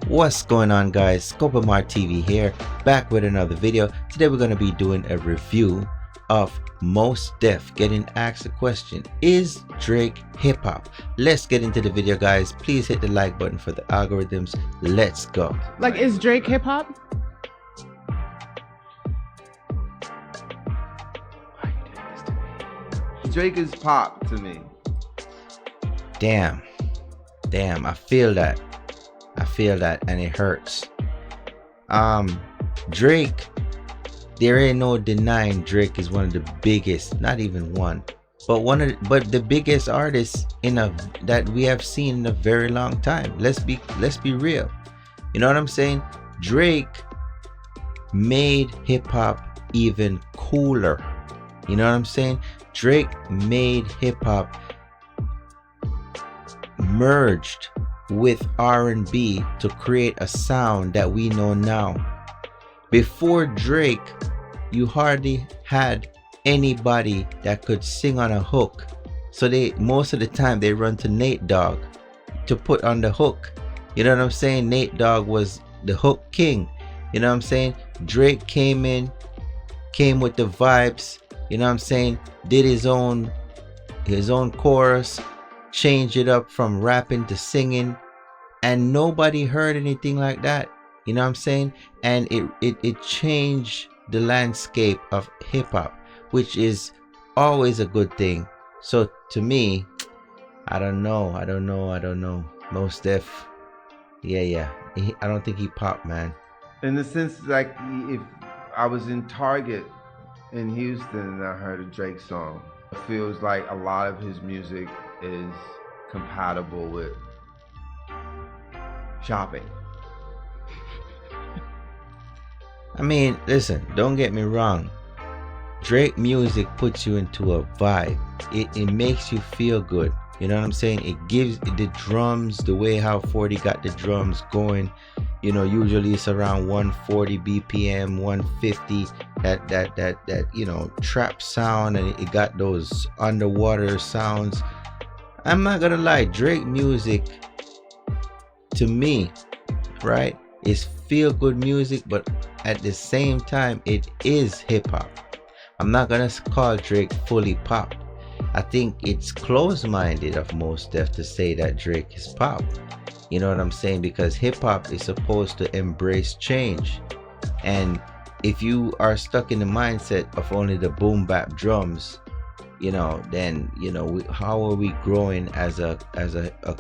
What's going on, guys? Scope of Mar TV here, back with another video. Today we're going to be doing a review of Mos Def getting asked a question: is Drake hip-hop? Let's get into the video, guys. Please hit the like button for the algorithms. Let's go. Like, is Drake hip-hop? Drake is pop to me. Damn, I feel that, and it hurts. Drake, there ain't no denying Drake is one of the biggest, not even one, but the biggest artists that we have seen in a very long time. Let's be real. You know what I'm saying? Drake made hip hop even cooler. You know what I'm saying? Drake made hip hop merged with R&B to create a sound that we know now. Before Drake, you hardly had anybody that could sing on a hook, so most of the time they run to Nate Dogg to put on the hook. You know what I'm saying? Nate Dogg was the hook king. You know what I'm saying? Drake came with the vibes. You know what I'm saying? Did his own chorus, changed it up from rapping to singing, and nobody heard anything like that. You know what I'm saying? And it changed the landscape of hip hop, which is always a good thing. So to me, I don't know. Mos Def, yeah. I don't think he popped, man. In the sense, like, if I was in Target in Houston and I heard a Drake song, it feels like a lot of his music is compatible with shopping. I mean, listen, don't get me wrong. Drake music puts you into a vibe. It makes you feel good. You know what I'm saying? It gives the drums, the way how 40 got the drums going. You know, usually it's around 140 BPM, 150. That you know, trap sound, and it got those underwater sounds. I'm not gonna lie, Drake music to me, right, is feel good music, but at the same time it is hip hop. I'm not gonna call Drake fully pop. I think it's close-minded of Mos Def to say that Drake is pop. You know what I'm saying? Because hip hop is supposed to embrace change, and if you are stuck in the mindset of only the boom bap drums, you know, then you know, how are we growing as a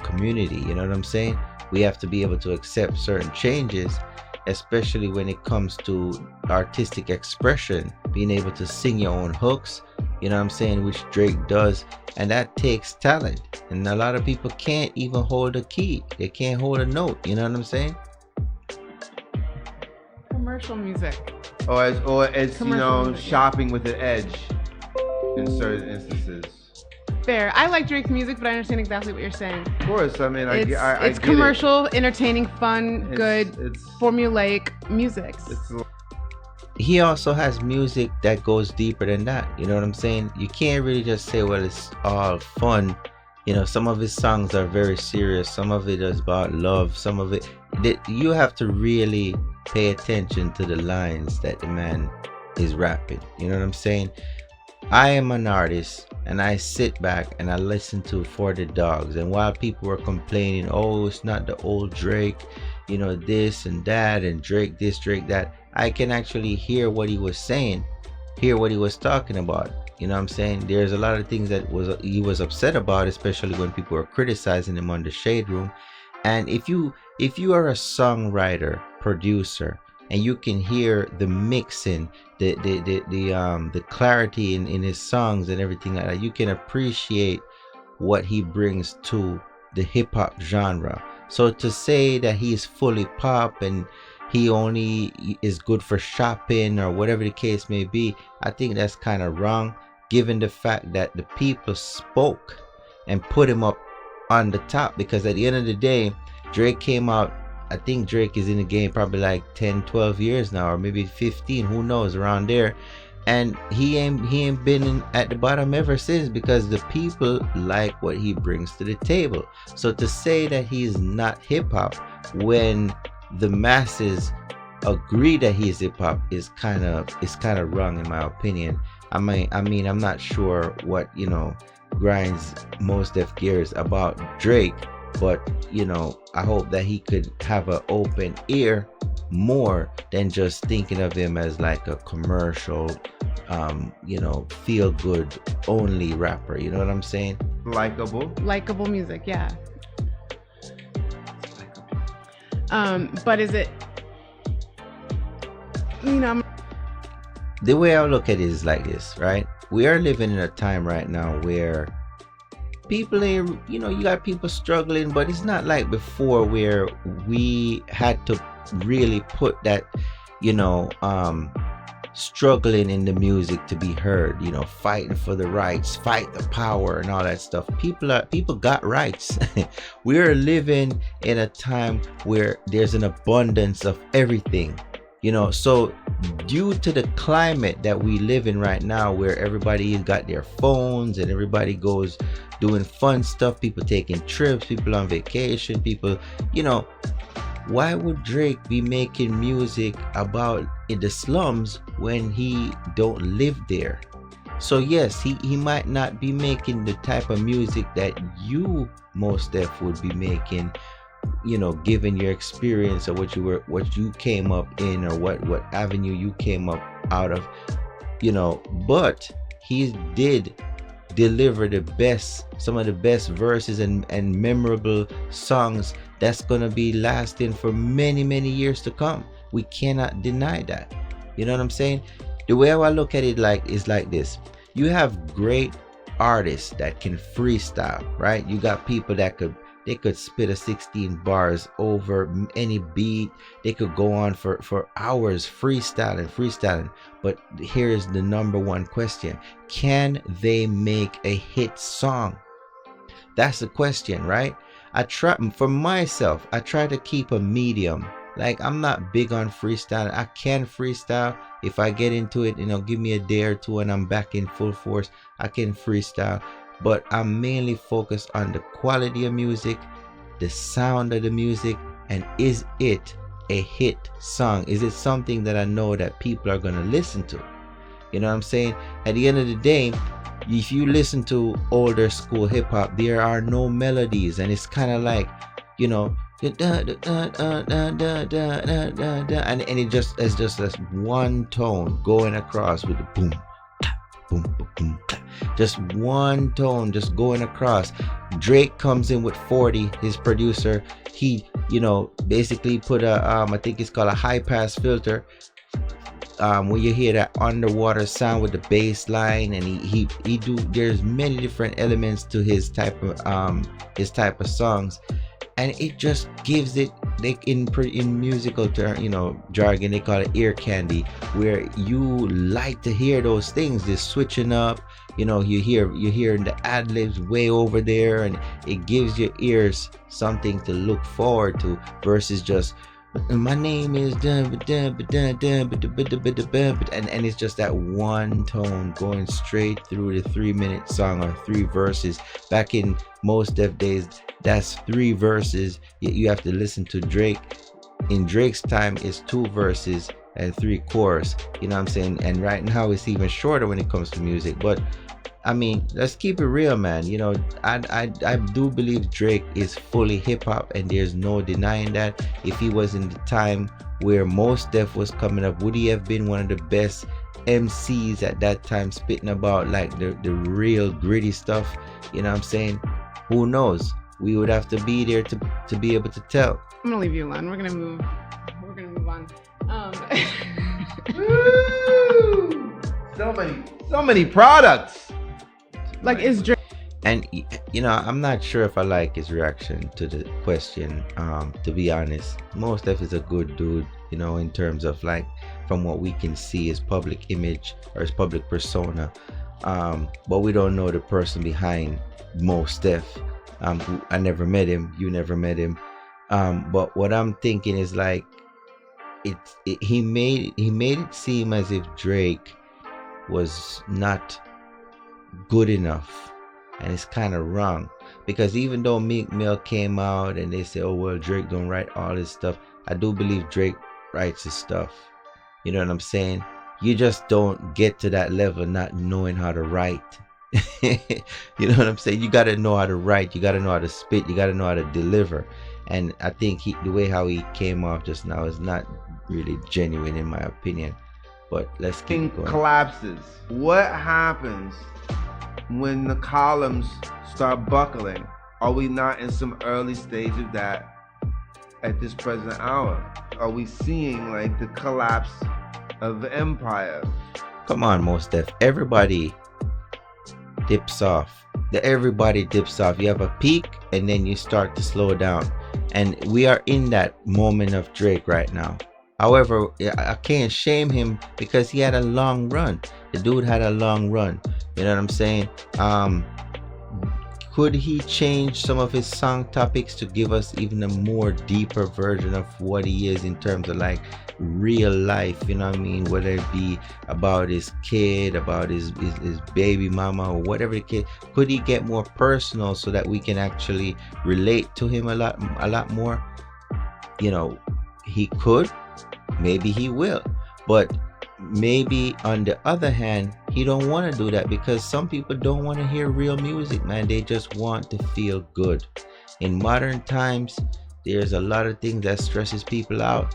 community? You know what I'm saying? We have to be able to accept certain changes, especially when it comes to artistic expression, being able to sing your own hooks, you know what I'm saying, which Drake does, and that takes talent. And a lot of people can't even hold a key, they can't hold a note. You know what I'm saying? Commercial music. Or it's you know, music. shopping with an edge in certain instances. Fair. I like Drake's music, but I understand exactly what you're saying. Of course, I mean, I it's get commercial, entertaining, fun, It's formulaic music. He also has music that goes deeper than that. You know what I'm saying? You can't really just say, well, it's all fun. You know, some of his songs are very serious. Some of it is about love. Some of it, you have to really pay attention to the lines that the man is rapping. You know what I'm saying? I am an artist, and I sit back and I listen to For the Dogs, and while people were complaining, oh, it's not the old Drake, you know, this and that, and Drake this, Drake that, I can actually hear what he was saying, hear what he was talking about. You know what I'm saying? There's a lot of things that he was upset about, especially when people were criticizing him on the Shade Room. And if you are a songwriter, producer, and you can hear the mixing, the clarity in his songs and everything like that, you can appreciate what he brings to the hip hop genre. So to say that he's fully pop and he only is good for shopping or whatever the case may be, I think that's kind of wrong, given the fact that the people spoke and put him up on the top. Because at the end of the day, Drake came out, I think Drake is in the game probably like 10-12 years now, or maybe 15, who knows, around there. And he ain't been at the bottom ever since, because the people like what he brings to the table. So to say that he's not hip-hop when the masses agree that he's hip hop is kind of wrong in my opinion. I mean, I'm not sure what grinds Mos Def gears about Drake, but I hope that he could have an open ear more than just thinking of him as like a commercial, feel good only rapper. You know what I'm saying? Likeable music, yeah. But is it, The way I look at it is like this, right? We are living in a time right now where people ain't, you got people struggling, but it's not like before where we had to really put that, struggling in the music to be heard, fighting for the rights, fight the power and all that stuff. People got rights. We are living in a time where there's an abundance of everything. So due to the climate that we live in right now, where everybody's got their phones and everybody goes doing fun stuff, people taking trips, people on vacation, people, why would Drake be making music about in the slums when he don't live there? So yes, he might not be making the type of music that you, Mos Def, would be making, given your experience or what you came up in, or what avenue you came up out of, but he did deliver some of the best verses and memorable songs that's gonna be lasting for many years to come. We cannot deny that. You know what I'm saying? The way I look at it is like this. You have great artists that can freestyle, right? You got people that could spit a 16 bars over any beat. They could go on for hours freestyling. But here's the number one question: can they make a hit song? That's the question, right? I try to keep a medium. Like, I'm not big on freestyle. I can freestyle if I get into it. Give me a day or two and I'm back in full force. I can freestyle. But I'm mainly focused on the quality of music, the sound of the music, and is it a hit song? Is it something that I know that people are going to listen to? You know what I'm saying? At the end of the day, if you listen to older school hip hop, there are no melodies, and it's kind of like, and it's just this one tone going across with the boom, boom, boom, boom. Just one tone just going across. Drake comes in with 40, his producer. He, basically put I think it's called a high pass filter. Where you hear that underwater sound with the bass line, and he there's many different elements to his type of songs, and it just gives it, like, in musical term, jargon, they call it ear candy, where you like to hear those things, this switching up. You hear the ad libs way over there, and it gives your ears something to look forward to, versus just my name is and it's just that one tone going straight through the 3-minute song, or 3 verses. Back in Mos Def days, that's 3 verses. You have to listen to Drake. In Drake's time, it's 2 verses and 3 chorus. You know what I'm saying? And right now it's even shorter when it comes to music. But I mean, let's keep it real, man. I do believe Drake is fully hip hop, and there's no denying that. If he was in the time where Mos Def was coming up, would he have been one of the best MCs at that time, spitting about like the real gritty stuff? You know what I'm saying? Who knows? We would have to be there to be able to tell. I'm gonna leave you alone. We're gonna move on. So many products. Like, is Drake? And I'm not sure if I like his reaction to the question. To be honest, Mos Def is a good dude, in terms of, like, from what we can see, his public image or his public persona. But we don't know the person behind Mos Def. I never met him. You never met him. But what I'm thinking is, like, he made it seem as if Drake was not good enough, and it's kind of wrong, because even though Meek Mill came out and they say, oh well, Drake don't write all this stuff, I do believe Drake writes his stuff. You know what I'm saying? You just don't get to that level not knowing how to write. You know what I'm saying? You got to know how to write. You got to know how to spit. You got to know how to deliver. And I think the way how he came off just now is not really genuine in my opinion. But let's keep going. Collapses. What happens when the columns start buckling? Are we not in some early stage of that at this present hour? Are we seeing like the collapse of the empire? Come on, Mos Def. Everybody dips off. Everybody dips off. You have a peak and then you start to slow down. And we are in that moment of Drake right now. However, I can't shame him because he had a long run. The dude had a long run. You know what I'm saying? Could he change some of his song topics to give us even a more deeper version of what he is in terms of like real life? You know what I mean? Whether it be about his kid, about his baby mama, or whatever the kid. Could he get more personal so that we can actually relate to him a lot more? You know, he could. Maybe he will. But maybe on the other hand, he don't want to do that because some people don't want to hear real music, man. They just want to feel good. In modern times, there's a lot of things that stresses people out,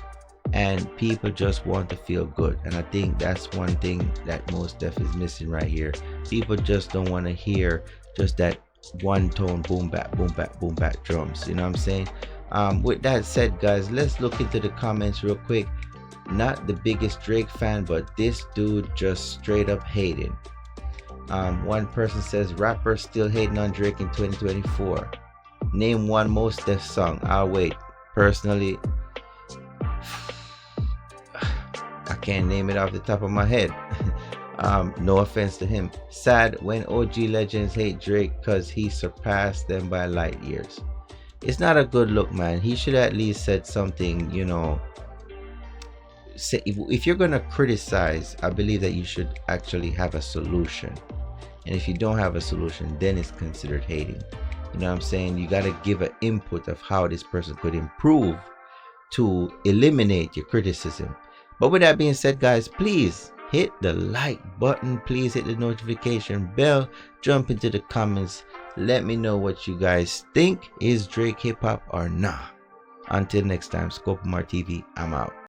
and people just want to feel good. And I think that's one thing that Mos Def is missing right here. People just don't want to hear just that one tone boom bap drums. You know what I'm saying? With that said, guys, let's look into the comments real quick. Not the biggest Drake fan, but this dude just straight up hating. One person says, rappers still hating on Drake in 2024. Name one Mos Def song. I'll wait. Personally, I can't name it off the top of my head. No offense to him. Sad when OG legends hate Drake because he surpassed them by light years. It's not a good look, man. He should at least said something, you know. If you're gonna criticize, I believe that you should actually have a solution. And if you don't have a solution, then it's considered hating. You know what I'm saying? You gotta give an input of how this person could improve to eliminate your criticism. But with that being said, guys, please hit the like button. Please hit the notification bell. Jump into the comments. Let me know what you guys think. Is Drake hip hop or nah? Until next time, Scope Mar TV, I'm out.